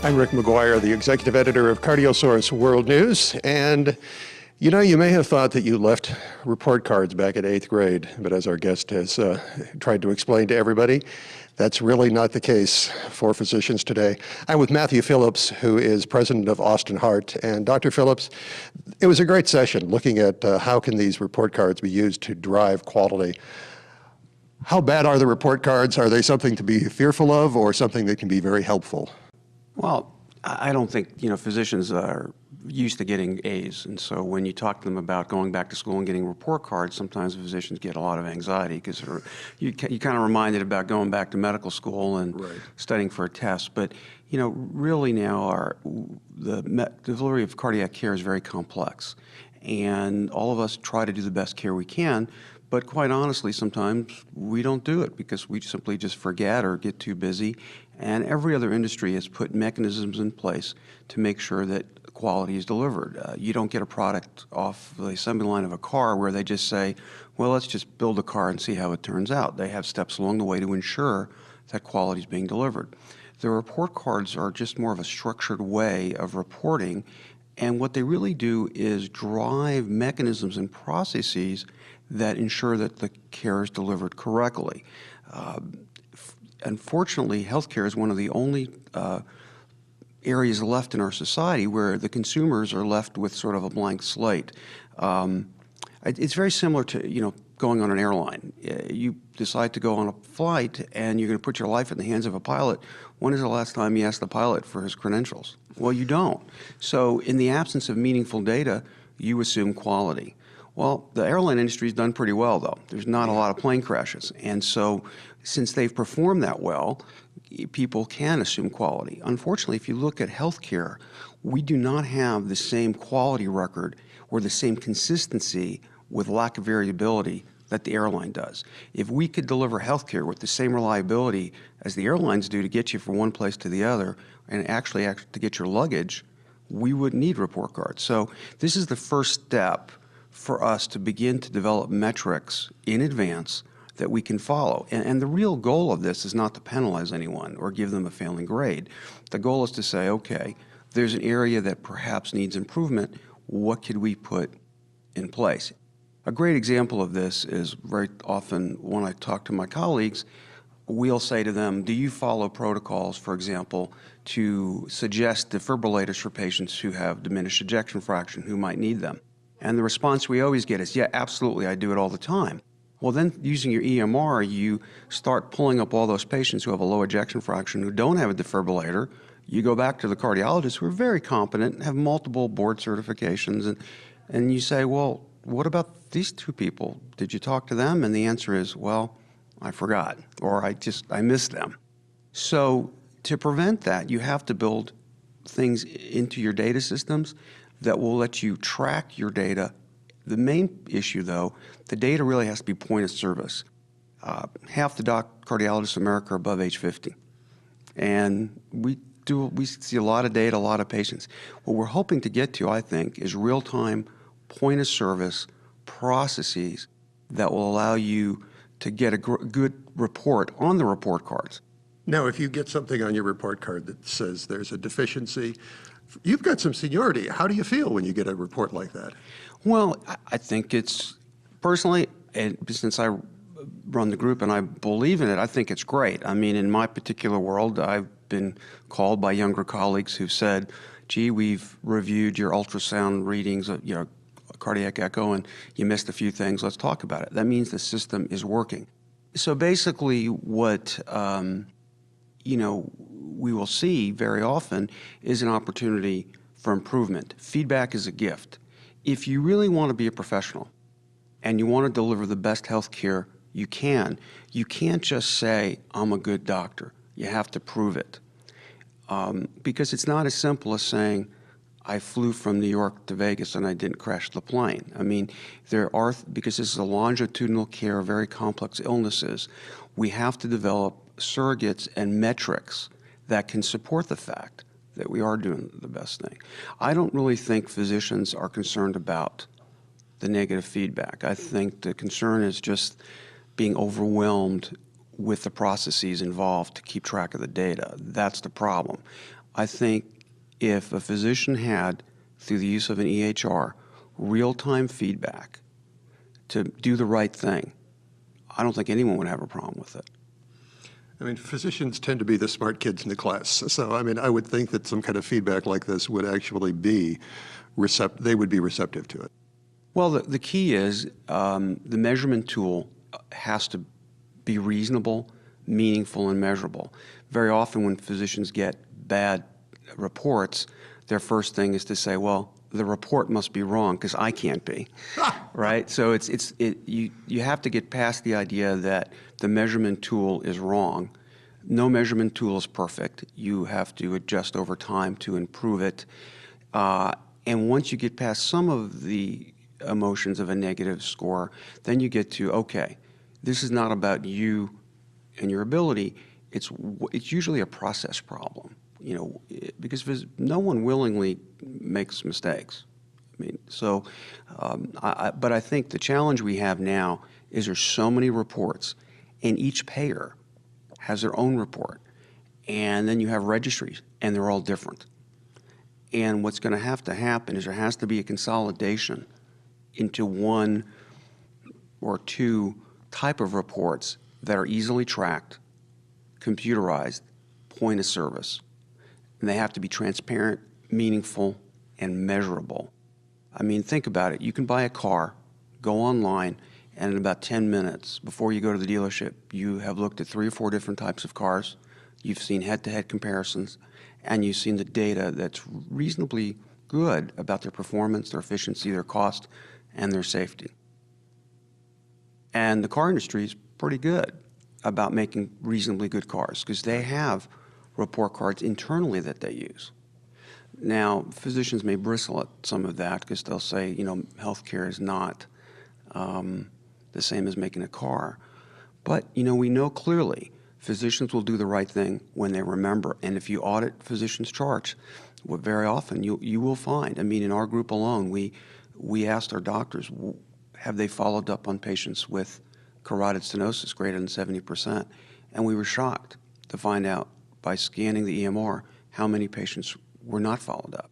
I'm Rick McGuire, the executive editor of CardioSource WorldNews, and you may have thought that you left report cards back at 8th grade, but as our guest has tried to explain to everybody, that's really not the case for physicians today. I'm with Matthew Phillips, who is president of Austin Heart. And Dr. Phillips, it was a great session looking at how can these report cards be used to drive quality. How bad are the report cards? Are they something to be fearful of or something that can be very helpful? Well, I don't think, physicians are used to getting A's. And so when you talk to them about going back to school and getting report cards, sometimes physicians get a lot of anxiety because you kind of reminded about going back to medical school and studying for a test. But, really now the delivery of cardiac care is very complex. And all of us try to do the best care we can. But quite honestly, sometimes we don't do it because we simply just forget or get too busy. And every other industry has put mechanisms in place to make sure that quality is delivered. You don't get a product off the assembly line of a car where they just say, well, let's just build a car and see how it turns out. They have steps along the way to ensure that quality is being delivered. The report cards are just more of a structured way of reporting. And what they really do is drive mechanisms and processes that ensure that the care is delivered correctly. Unfortunately, healthcare is one of the only areas left in our society where the consumers are left with sort of a blank slate. It's very similar to, going on an airline. You decide to go on a flight and you're going to put your life in the hands of a pilot. When is the last time you asked the pilot for his credentials? Well, you don't. So in the absence of meaningful data, you assume quality. Well, the airline industry has done pretty well, though. There's not a lot of plane crashes. And so since they've performed that well, people can assume quality. Unfortunately, if you look at healthcare, we do not have the same quality record or the same consistency with lack of variability that the airline does. If we could deliver healthcare with the same reliability as the airlines do to get you from one place to the other and actually to get your luggage, we wouldn't need report cards. So this is the first step for us to begin to develop metrics in advance that we can follow. And the real goal of this is not to penalize anyone or give them a failing grade. The goal is to say, okay, there's an area that perhaps needs improvement. What could we put in place? A great example of this is very often when I talk to my colleagues, we'll say to them, do you follow protocols, for example, to suggest defibrillators for patients who have diminished ejection fraction who might need them? And the response we always get is, yeah, absolutely, I do it all the time. Well, then using your EMR, you start pulling up all those patients who have a low ejection fraction who don't have a defibrillator. You go back to the cardiologists who are very competent, have multiple board certifications, and you say, well, what about these two people? Did you talk to them? And the answer is, well, I forgot, or I missed them. So to prevent that, you have to build things into your data systems that will let you track your data. The main issue, though, the data really has to be point of service. Half the cardiologists in America are above age 50. And we see a lot of data, a lot of patients. What we're hoping to get to, I think, is real-time point of service processes that will allow you to get a good report on the report cards. Now, if you get something on your report card that says there's a deficiency, you've got some seniority. How do you feel when you get a report like that? Well, I think it's, personally, and since I run the group and I believe in it, I think it's great. I mean, in my particular world, I've been called by younger colleagues who've said, gee, we've reviewed your ultrasound readings, cardiac echo, and you missed a few things. Let's talk about it. That means the system is working. So basically what, we will see very often is an opportunity for improvement. Feedback is a gift. If you really want to be a professional and you want to deliver the best health care you can't just say, I'm a good doctor. You have to prove it. Because it's not as simple as saying, I flew from New York to Vegas and I didn't crash the plane. I mean, because this is a longitudinal care of very complex illnesses, we have to develop surrogates and metrics that can support the fact that we are doing the best thing. I don't really think physicians are concerned about the negative feedback. I think the concern is just being overwhelmed with the processes involved to keep track of the data. That's the problem. I think if a physician had, through the use of an EHR, real-time feedback to do the right thing, I don't think anyone would have a problem with it. I mean, physicians tend to be the smart kids in the class. So, I mean, I would think that some kind of feedback like this would actually be they would be receptive to it. Well, the key is the measurement tool has to be reasonable, meaningful, and measurable. Very often when physicians get bad reports, their first thing is to say, well, the report must be wrong because I can't be, right? So you have to get past the idea that the measurement tool is wrong. No measurement tool is perfect. You have to adjust over time to improve it. And once you get past some of the emotions of a negative score, then you get to, okay, this is not about you and your ability. It's usually a process problem. You know, because no one willingly makes mistakes. I mean, so, but I think the challenge we have now is there's so many reports, and each payer has their own report, and then you have registries, and they're all different. And what's going to happen is there has to be a consolidation into one or two type of reports that are easily tracked, computerized, point of service. And they have to be transparent, meaningful, and measurable. I mean, think about it. You can buy a car, go online, and in about 10 minutes before you go to the dealership, you have looked at 3 or 4 different types of cars. You've seen head-to-head comparisons, and you've seen the data that's reasonably good about their performance, their efficiency, their cost, and their safety. And the car industry is pretty good about making reasonably good cars because they have report cards internally that they use. Now, physicians may bristle at some of that because they'll say, you know, healthcare is not the same as making a car. But, you know, we know clearly physicians will do the right thing when they remember. And if you audit physicians' charts, very often you will find, I mean, in our group alone, we asked our doctors, have they followed up on patients with carotid stenosis greater than 70%? And we were shocked to find out by scanning the EMR how many patients were not followed up.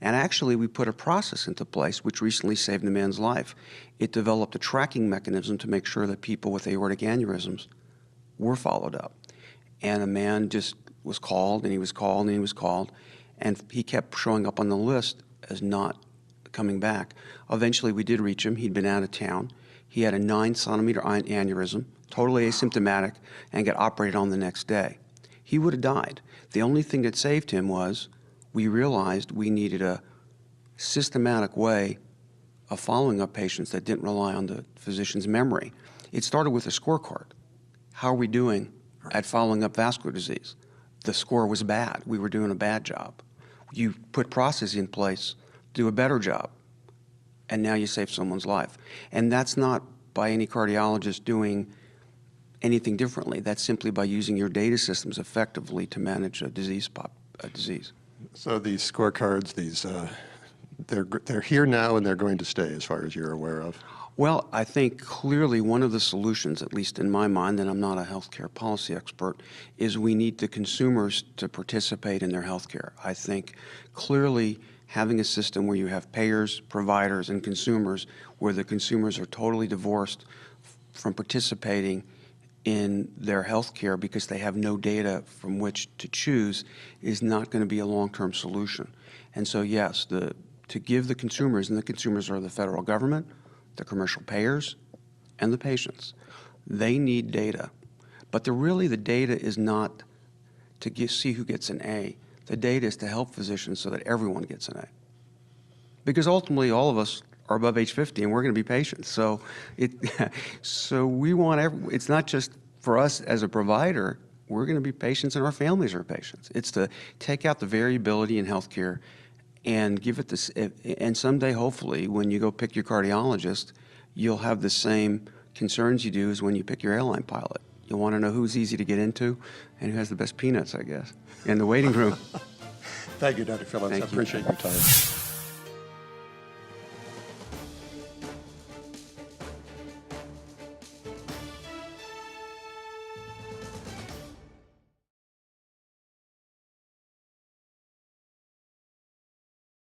And actually, we put a process into place which recently saved a man's life. It developed a tracking mechanism to make sure that people with aortic aneurysms were followed up. And a man just was called, and he was called, and he was called, and he kept showing up on the list as not coming back. Eventually, we did reach him. He'd been out of town. He had a 9-centimeter aneurysm, totally asymptomatic, and got operated on the next day. He would have died. The only thing that saved him was we realized we needed a systematic way of following up patients that didn't rely on the physician's memory. It started with a scorecard. How are we doing at following up vascular disease? The score was bad. We were doing a bad job. You put processes in place, do a better job, and now you save someone's life. And that's not by any cardiologist doing anything differently. That's simply by using your data systems effectively to manage a disease. So these scorecards, they're here now and they're going to stay as far as you're aware of? Well, I think clearly one of the solutions, at least in my mind, and I'm not a healthcare policy expert, is we need the consumers to participate in their healthcare. I think clearly having a system where you have payers, providers, and consumers, where the consumers are totally divorced from participating in their health care because they have no data from which to choose, is not going to be a long-term solution. And so, yes, to give the consumers, and the consumers are the federal government, the commercial payers, and the patients, they need data. But the data is not to see who gets an A. The data is to help physicians so that everyone gets an A. Because ultimately, all of us are above age 50, and we're going to be patients. So, so we want it's not just for us as a provider. We're going to be patients, and our families are patients. It's to take out the variability in healthcare and give it this. And someday, hopefully, when you go pick your cardiologist, you'll have the same concerns you do as when you pick your airline pilot. You'll want to know who's easy to get into and who has the best peanuts, I guess, in the waiting room. Thank you, Dr. Phillips. I appreciate your time.